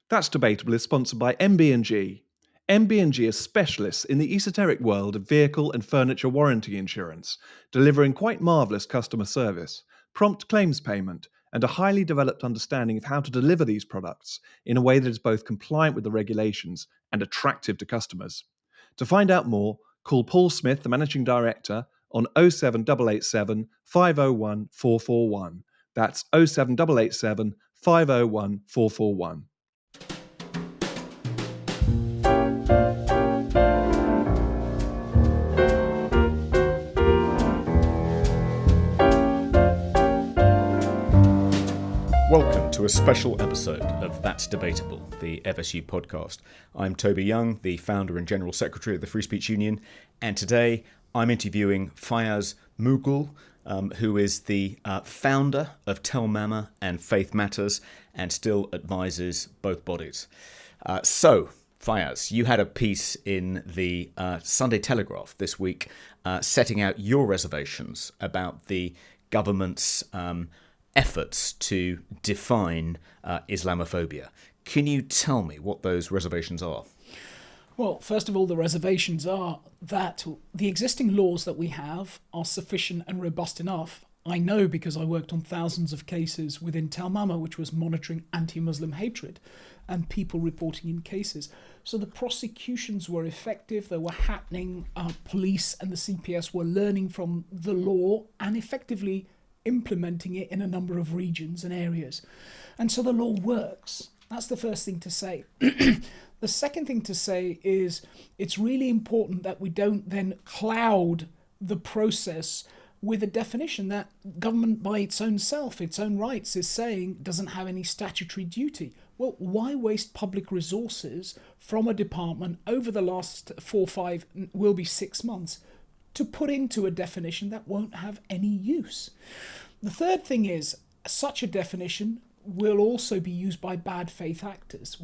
That's Debatable is sponsored by MB&G. MB&G is specialists in the esoteric world of vehicle and furniture warranty insurance, delivering quite marvellous customer service, prompt claims payment, and a highly developed understanding of how to deliver these products in a way that is both compliant with the regulations and attractive to customers. To find out more, call Paul Smith, the Managing Director, on 07887 501 441. That's 07887 501 441. Welcome to a special episode of That's Debatable, the FSU podcast. I'm Toby Young, the founder and general secretary of the Free Speech Union, and today I'm interviewing Fiyaz Mughal, who is the founder of Tell Mama and Faith Matters and still advises both bodies. So, Fiyaz, you had a piece in the Sunday Telegraph this week setting out your reservations about the government's efforts to define Islamophobia. Can you tell me what those reservations are? Well, first of all, the reservations are that the existing laws that we have are sufficient and robust enough. I know because I worked on thousands of cases within Tell Mama, which was monitoring anti-Muslim hatred and people reporting in cases. So the prosecutions were effective, they were happening, police and the CPS were learning from the law and effectively implementing it in a number of regions and areas. And so the law works. That's the first thing to say. The second thing to say is it's really important that we don't then cloud the process with a definition that government by its own self, its own rights, is saying doesn't have any statutory duty. Well, why waste public resources from a department over the last 4, 5, will be 6 months to put into a definition that won't have any use? The third thing is such a definition will also be used by bad faith actors.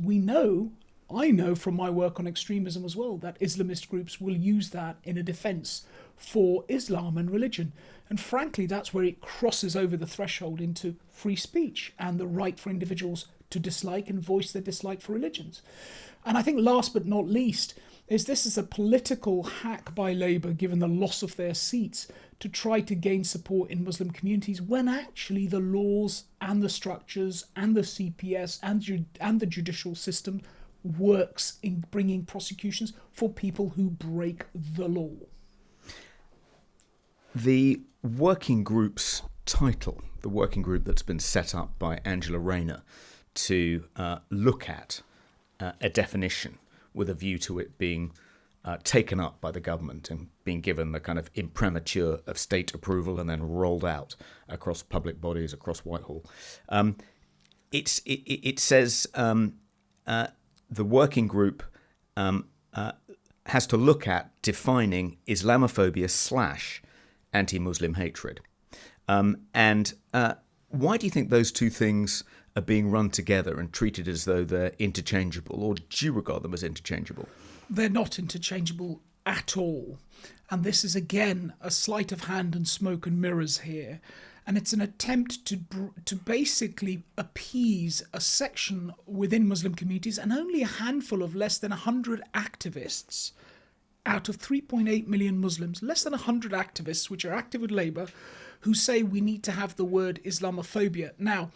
I know from my work on extremism as well, that Islamist groups will use that in a defence for Islam and religion. And frankly, that's where it crosses over the threshold into free speech and the right for individuals to dislike and voice their dislike for religions. And I think last but not least, this is a political hack by Labour, given the loss of their seats, to try to gain support in Muslim communities when actually the laws and the structures and the CPS and the judicial system works in bringing prosecutions for people who break the law. The working group's title, the working group that's been set up by Angela Rayner to look at a definition with a view to it being taken up by the government and being given the kind of imprimatur of state approval and then rolled out across public bodies, across Whitehall. It says the working group has to look at defining Islamophobia / anti-Muslim hatred. And why do you think those two things are being run together and treated as though they're interchangeable, or do you regard them as interchangeable? They're not interchangeable at all. And this is, again, a sleight of hand and smoke and mirrors here. And it's an attempt to basically appease a section within Muslim communities and only a handful of less than 100 activists out of 3.8 million Muslims, less than 100 activists, which are active with Labour, who say we need to have the word Islamophobia. Now,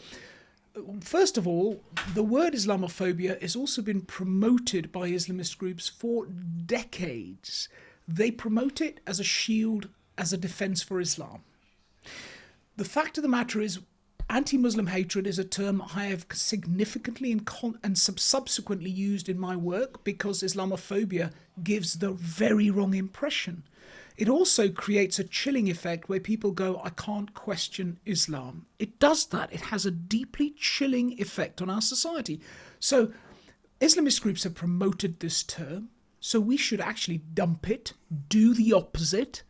first of all, the word Islamophobia has also been promoted by Islamist groups for decades. They promote it as a shield, as a defence for Islam. The fact of the matter is, anti-Muslim hatred is a term I have significantly and subsequently used in my work because Islamophobia gives the very wrong impression. It also creates a chilling effect where people go, I can't question Islam. It does that. It has a deeply chilling effect on our society. So Islamist groups have promoted this term, so we should actually dump it, do the opposite.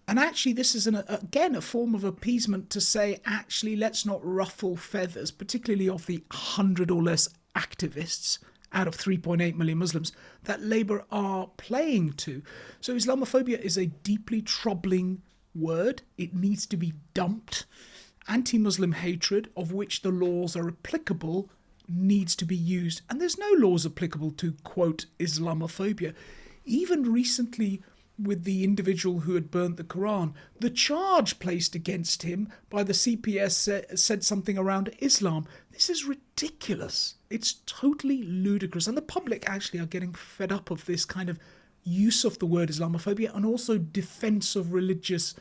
And actually, this is, again, a form of appeasement to say, actually, let's not ruffle feathers, particularly of the 100 or less activists out of 3.8 million Muslims that Labour are playing to. So Islamophobia is a deeply troubling word. It needs to be dumped. Anti-Muslim hatred, of which the laws are applicable, needs to be used. And there's no laws applicable to, quote, Islamophobia. Even recently, with the individual who had burnt the Quran, the charge placed against him by the CPS said something around Islam. This is ridiculous. It's totally ludicrous. And the public actually are getting fed up of this kind of use of the word Islamophobia and also defense of religious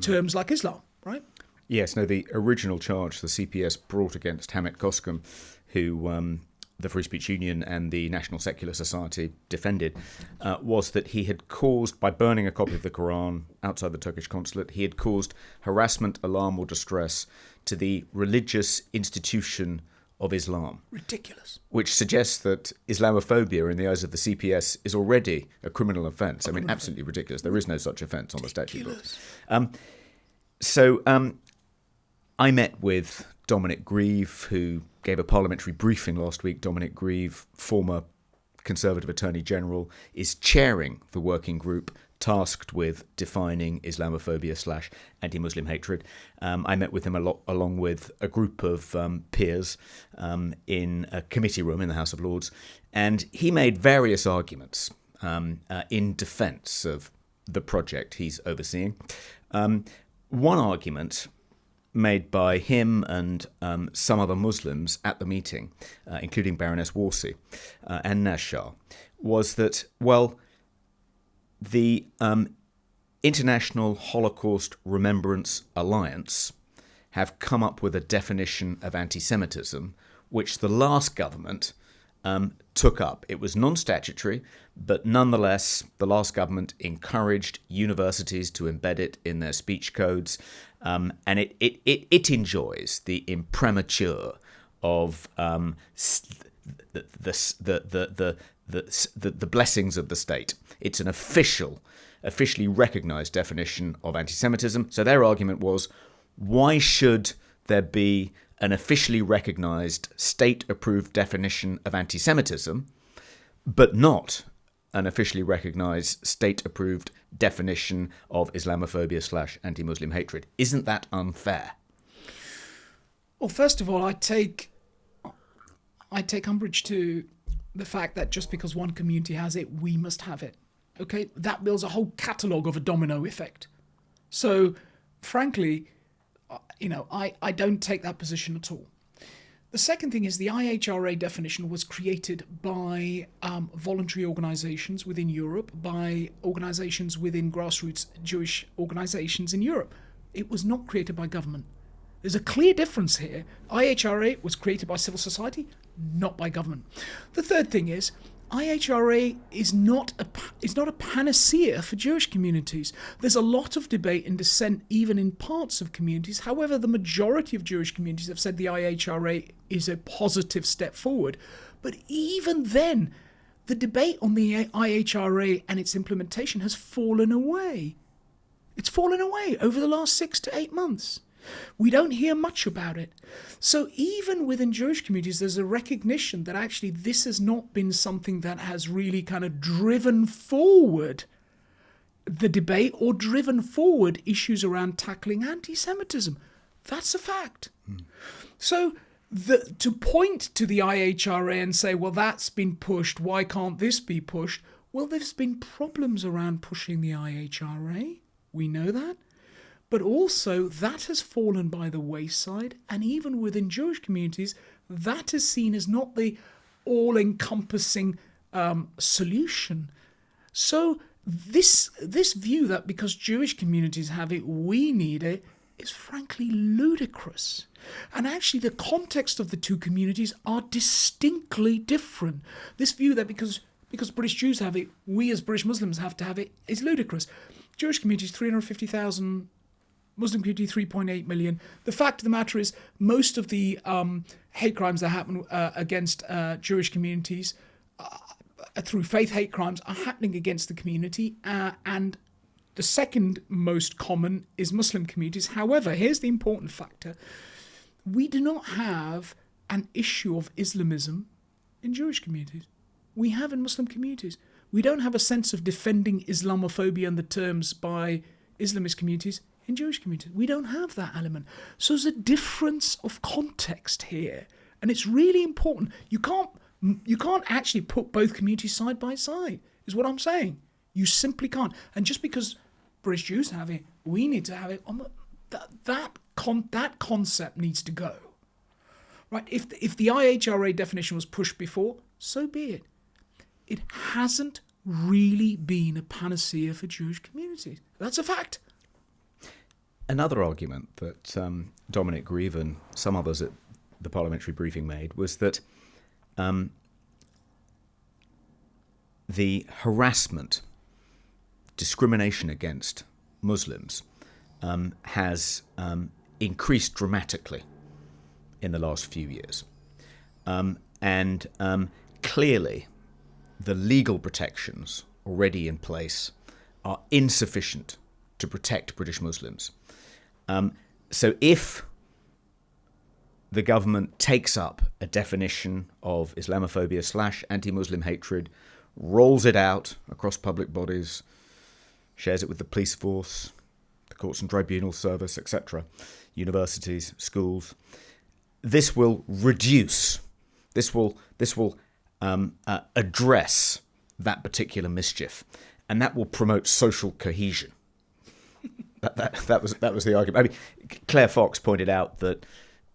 terms like Islam, right? Yes, no, the original charge the CPS brought against Hamid Koskum, who the Free Speech Union and the National Secular Society defended, was that he had caused, by burning a copy of the Quran outside the Turkish consulate, he had caused harassment, alarm or distress to the religious institution of Islam. Ridiculous. Which suggests that Islamophobia, in the eyes of the CPS, is already a criminal offence. I mean, absolutely ridiculous. There is no such offence on the statute books. So I met with Dominic Grieve, who gave a parliamentary briefing last week. Dominic Grieve, former Conservative Attorney General, is chairing the working group tasked with defining Islamophobia / anti-Muslim hatred. I met with him along with a group of peers in a committee room in the House of Lords, and he made various arguments in defence of the project he's overseeing. One argument made by him and some other Muslims at the meeting, including Baroness Warsi and Nashar, was that, well, the International Holocaust Remembrance Alliance have come up with a definition of anti-Semitism, which the last government took up. It was non-statutory, but nonetheless, the last government encouraged universities to embed it in their speech codes, and it enjoys the imprimatur of the blessings of the state. It's an officially recognised definition of anti-Semitism. So their argument was, why should there be an officially recognised state-approved definition of anti-Semitism, but not an officially recognised state-approved definition of Islamophobia / anti-Muslim hatred? Isn't that unfair? Well, first of all, I take umbrage to the fact that just because one community has it, we must have it. Okay, that builds a whole catalogue of a domino effect. So, frankly, I don't take that position at all. The second thing is the IHRA definition was created by voluntary organisations within Europe, by organisations within grassroots Jewish organisations in Europe. It was not created by government. There's a clear difference here. IHRA was created by civil society, not by government. The third thing is, IHRA is not a panacea for Jewish communities. There's a lot of debate and dissent even in parts of communities. However, the majority of Jewish communities have said the IHRA is a positive step forward. But even then, the debate on the IHRA and its implementation has fallen away. It's fallen away over the last 6 to 8 months. We don't hear much about it. So even within Jewish communities, there's a recognition that actually this has not been something that has really kind of driven forward the debate or driven forward issues around tackling anti-Semitism. That's a fact. So to point to the IHRA and say, well, that's been pushed, why can't this be pushed? Well, there's been problems around pushing the IHRA. We know that. But also, that has fallen by the wayside, and even within Jewish communities, that is seen as not the all-encompassing solution. So this view that because Jewish communities have it, we need it, is frankly ludicrous. And actually, the context of the two communities are distinctly different. This view that because British Jews have it, we as British Muslims have to have it, is ludicrous. Jewish communities, 350,000. Muslim community, 3.8 million. The fact of the matter is, most of the hate crimes that happen against Jewish communities through faith hate crimes are happening against the community, and the second most common is Muslim communities. However, here's the important factor. We do not have an issue of Islamism in Jewish communities. We have in Muslim communities. We don't have a sense of defending Islamophobia and the terms by Islamist communities in Jewish communities. We don't have that element. So there's a difference of context here. And it's really important. You can't actually put both communities side by side, is what I'm saying. You simply can't. And just because British Jews have it, we need to have it. That concept needs to go. Right? If the IHRA definition was pushed before, so be it. It hasn't really been a panacea for Jewish communities. That's a fact. Another argument that Dominic Grieve and some others at the parliamentary briefing made was that the harassment, discrimination against Muslims has increased dramatically in the last few years. And clearly, the legal protections already in place are insufficient to protect British Muslims. So if the government takes up a definition of Islamophobia / anti-Muslim hatred, rolls it out across public bodies, shares it with the police force, the courts and tribunal service, etc., universities, schools, this will reduce, this will address that particular mischief, and that will promote social cohesion. That was the argument. I mean, Claire Fox pointed out that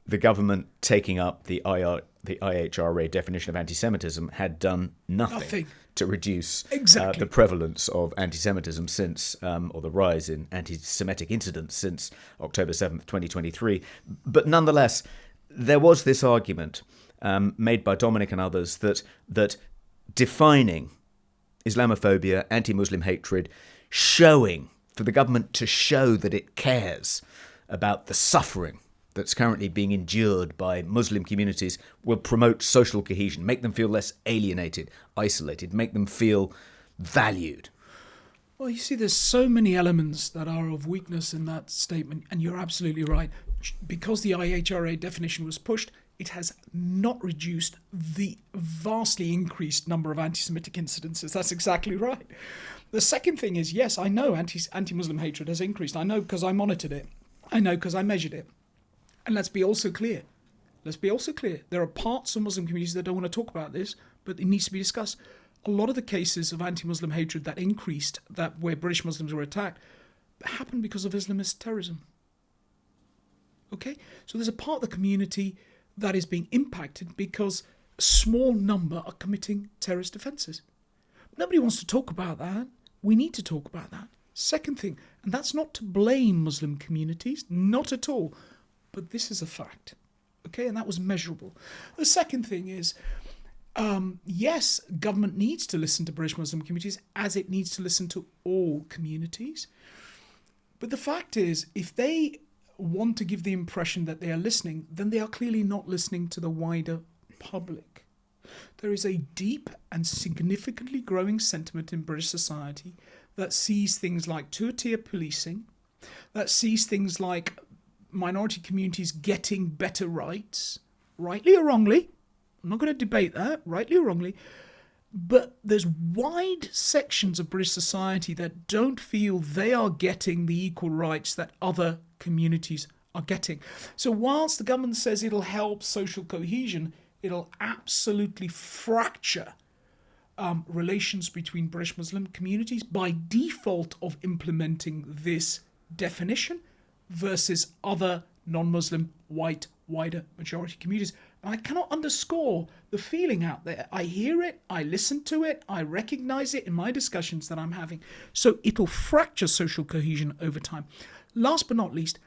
the government taking up the IHRA definition of anti-Semitism had done nothing to reduce the prevalence of anti-Semitism since, or the rise in anti-Semitic incidents since October 7th, 2023. But nonetheless, there was this argument made by Dominic and others that defining Islamophobia, anti-Muslim hatred, showing for the government to show that it cares about the suffering that's currently being endured by Muslim communities will promote social cohesion, make them feel less alienated, isolated, make them feel valued. Well, you see, there's so many elements that are of weakness in that statement, and you're absolutely right. Because the IHRA definition was pushed, it has not reduced the vastly increased number of anti-Semitic incidences. That's exactly right. The second thing is, yes, I know anti-Muslim hatred has increased. I know because I monitored it. I know because I measured it. And let's be also clear. There are parts of Muslim communities that don't want to talk about this, but it needs to be discussed. A lot of the cases of anti-Muslim hatred that increased, that where British Muslims were attacked, happened because of Islamist terrorism. Okay? So there's a part of the community that is being impacted because a small number are committing terrorist offences. Nobody wants to talk about that. We need to talk about that. Second thing, and that's not to blame Muslim communities, not at all, but this is a fact. Okay? And that was measurable. The second thing is, yes, government needs to listen to British Muslim communities as it needs to listen to all communities. But the fact is, if they want to give the impression that they are listening, then they are clearly not listening to the wider public. There is a deep and significantly growing sentiment in British society that sees things like two-tier policing, that sees things like minority communities getting better rights, rightly or wrongly. I'm not going to debate that, rightly or wrongly. But there's wide sections of British society that don't feel they are getting the equal rights that other communities are getting. So whilst the government says it'll help social cohesion, it'll absolutely fracture relations between British Muslim communities by default of implementing this definition versus other non-Muslim white wider majority communities. And I cannot underscore the feeling out there. I hear it, I listen to it, I recognize it in my discussions that I'm having. So it'll fracture social cohesion over time. Last but not least,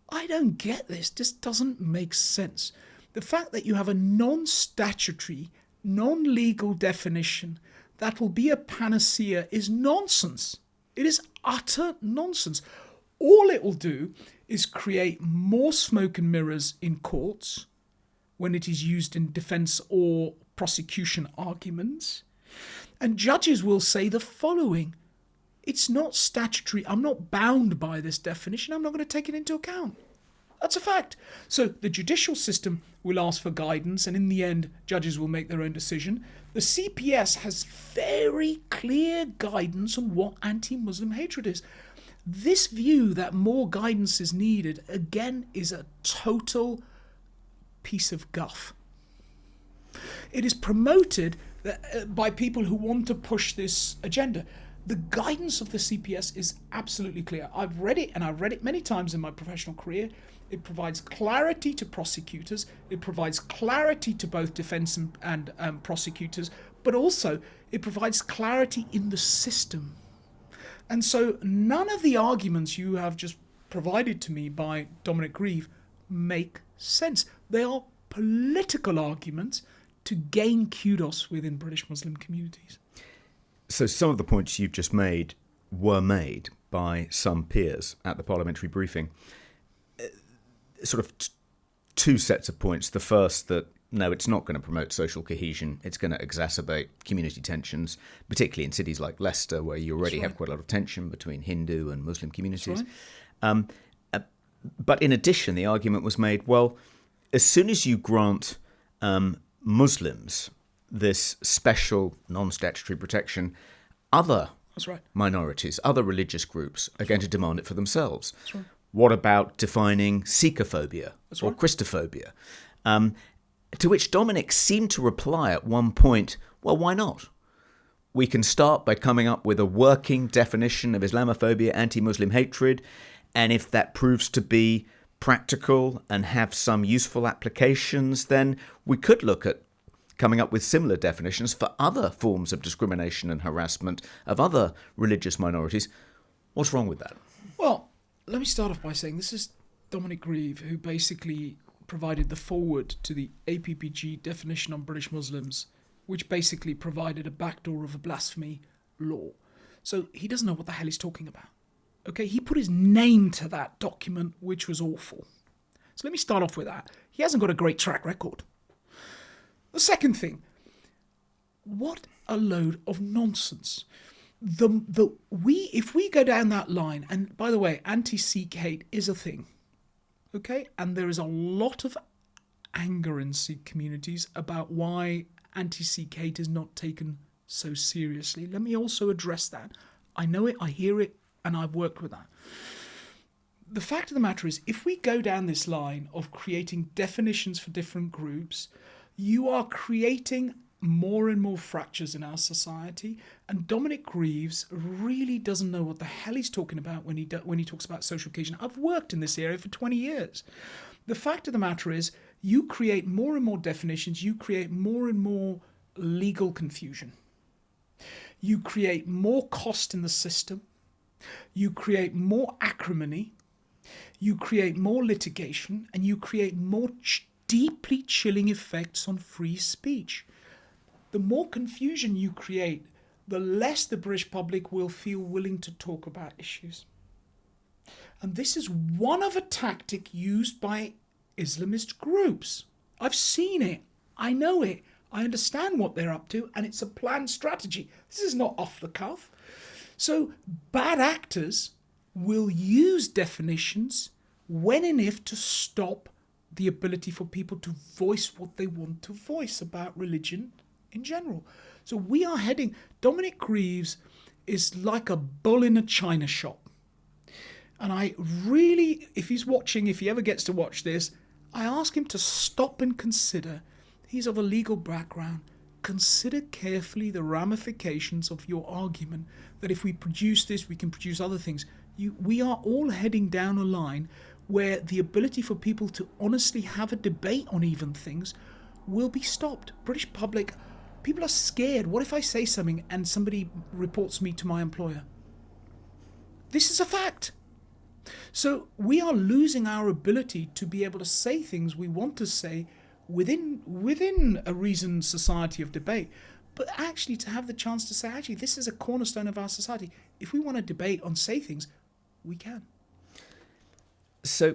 I don't get this. This doesn't make sense. The fact that you have a non-statutory, non-legal definition that will be a panacea is nonsense. It is utter nonsense. All it will do is create more smoke and mirrors in courts when it is used in defence or prosecution arguments. And judges will say the following: it's not statutory, I'm not bound by this definition, I'm not going to take it into account. That's a fact. So the judicial system will ask for guidance, and in the end, judges will make their own decision. The CPS has very clear guidance on what anti-Muslim hatred is. This view that more guidance is needed, again, is a total piece of guff. It is promoted by people who want to push this agenda. The guidance of the CPS is absolutely clear. I've read it, and I've read it many times in my professional career. It provides clarity to prosecutors. It provides clarity to both defense and prosecutors, but also it provides clarity in the system. And so none of the arguments you have just provided to me by Dominic Grieve make sense. They are political arguments to gain kudos within British Muslim communities. So some of the points you've just made were made by some peers at the parliamentary briefing. Sort of two sets of points. The first, that no, it's not going to promote social cohesion. It's going to exacerbate community tensions, particularly in cities like Leicester, where you already have quite a lot of tension between Hindu and Muslim communities. But in addition, the argument was made, well, as soon as you grant Muslims this special non-statutory protection, other minorities, other religious groups are going to demand it for themselves. What about defining Sikhophobia or Christophobia? To which Dominic seemed to reply at one point, well, why not? We can start by coming up with a working definition of Islamophobia, anti-Muslim hatred, and if that proves to be practical and have some useful applications, then we could look at coming up with similar definitions for other forms of discrimination and harassment of other religious minorities. What's wrong with that? Well, let me start off by saying this is Dominic Grieve, who basically provided the foreword to the APPG definition on British Muslims, which basically provided a backdoor of a blasphemy law. So he doesn't know what the hell he's talking about. Okay, he put his name to that document, which was awful. So let me start off with that. He hasn't got a great track record. The second thing, what a load of nonsense. If we go down that line, and by the way, anti-Sikh hate is a thing, okay? And there is a lot of anger in Sikh communities about why anti-Sikh hate is not taken so seriously. Let me also address that. I know it, I hear it, and I've worked with that. The fact of the matter is, if we go down this line of creating definitions for different groups, you are creating more and more fractures in our society, and Dominic Greaves really doesn't know what the hell he's talking about when he talks about social cohesion. I've worked in this area for 20 years. The fact of the matter is, you create more and more definitions, you create more and more legal confusion. You create more cost in the system. You create more acrimony. You create more litigation, and you create more deeply chilling effects on free speech. The more confusion you create, the less the British public will feel willing to talk about issues. And this is one of a tactic used by Islamist groups. I've seen it. I know it. I understand what they're up to, and it's a planned strategy. This is not off the cuff. So bad actors will use definitions when and if to stop the ability for people to voice what they want to voice about religion in general. So we are heading, Dominic Greaves is like a bull in a china shop. And I really, if he's watching, if he ever gets to watch this, I ask him to stop and consider. He's of a legal background. Consider carefully the ramifications of your argument that if we produce this, we can produce other things. We are all heading down a line where the ability for people to honestly have a debate on even things will be stopped. British public, people are scared. What if I say something and somebody reports me to my employer? This is a fact. So we are losing our ability to be able to say things we want to say within a reasoned society of debate, but actually to have the chance to say, actually, this is a cornerstone of our society. If we want to debate on say things, we can. So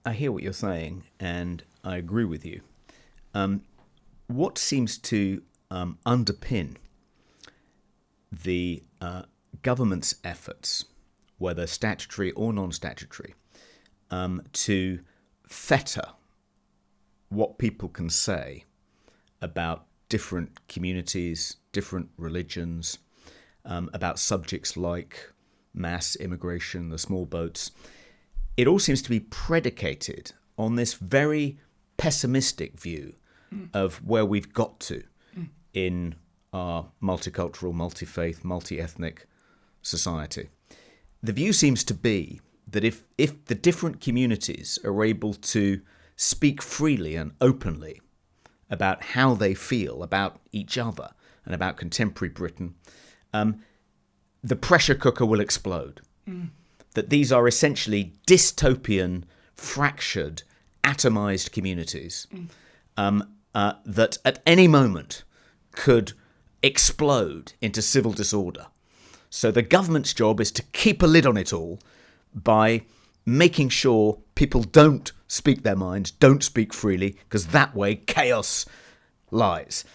I hear what you're saying, and I agree with you. What seems to underpin the government's efforts, whether statutory or non-statutory, to fetter what people can say about different communities, different religions, about subjects like mass immigration, the small boats, it all seems to be predicated on this very pessimistic view of where we've got to in our multicultural, multi-faith, multi-ethnic society. The view seems to be that if the different communities are able to speak freely and openly about how they feel about each other and about contemporary Britain, the pressure cooker will explode. That these are essentially dystopian, fractured, atomized communities that at any moment could explode into civil disorder. So the government's job is to keep a lid on it all by making sure people don't speak their minds, don't speak freely, because that way chaos lies.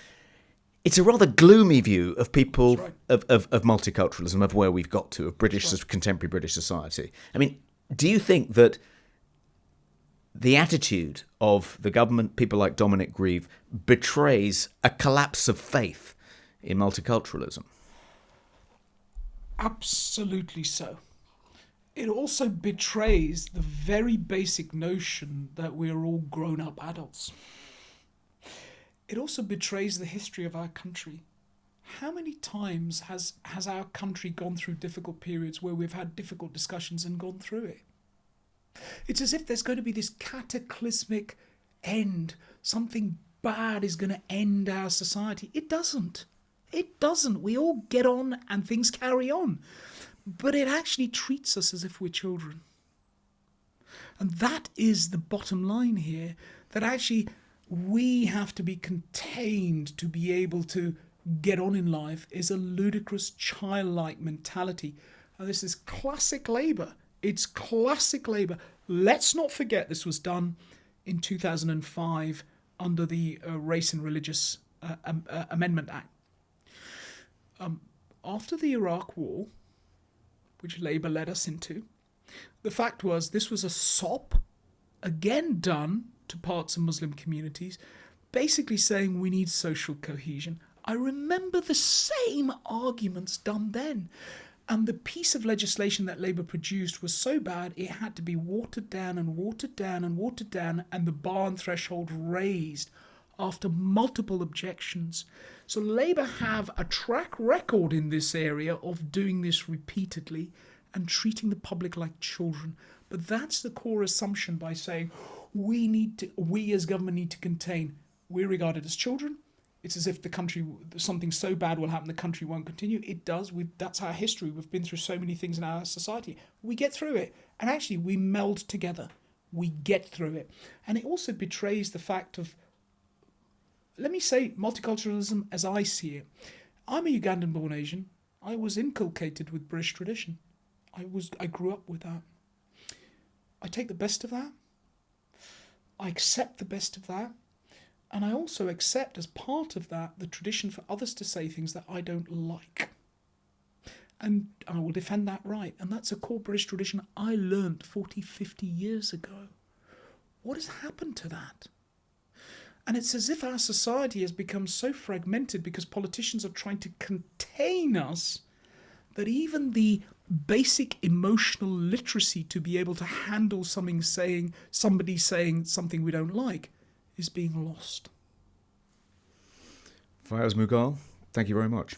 It's a rather gloomy view of people, of multiculturalism, of where we've got to, of contemporary British society. I mean, do you think that the attitude of the government, people like Dominic Grieve, betrays a collapse of faith in multiculturalism? Absolutely so. It also betrays the very basic notion that we're all grown-up adults. It also betrays the history of our country. How many times has our country gone through difficult periods where we've had difficult discussions and gone through it? It's as if there's going to be this cataclysmic end. Something bad is going to end our society. It doesn't. It doesn't. We all get on and things carry on. But it actually treats us as if we're children. And that is the bottom line here, that actually we have to be contained to be able to get on in life is a ludicrous childlike mentality. And this is classic Labour. It's classic Labour. Let's not forget this was done in 2005 under the Race and Religious Amendment Act. After the Iraq War, which Labour led us into, the fact was this was a sop, again done to parts of Muslim communities, basically saying we need social cohesion. I remember the same arguments done then. And the piece of legislation that Labour produced was so bad it had to be watered down and watered down and watered down, and the bar and threshold raised after multiple objections. So Labour have a track record in this area of doing this repeatedly and treating the public like children. But that's the core assumption by saying we as government need to contain. We're regarded as children. It's as if the country, something so bad will happen, the country won't continue. It does. That's our history. We've been through so many things in our society. We get through it. And actually, we meld together. We get through it. And it also betrays the fact of, let me say, multiculturalism as I see it. I'm a Ugandan-born Asian. I was inculcated with British tradition. I grew up with that. I take the best of that. I accept the best of that. And I also accept as part of that the tradition for others to say things that I don't like. And I will defend that right. And that's a core British tradition I learnt 40, 50 years ago. What has happened to that? And it's as if our society has become so fragmented because politicians are trying to contain us that even the basic emotional literacy to be able to handle somebody saying something we don't like is being lost. Fiyaz Mughal, thank you very much.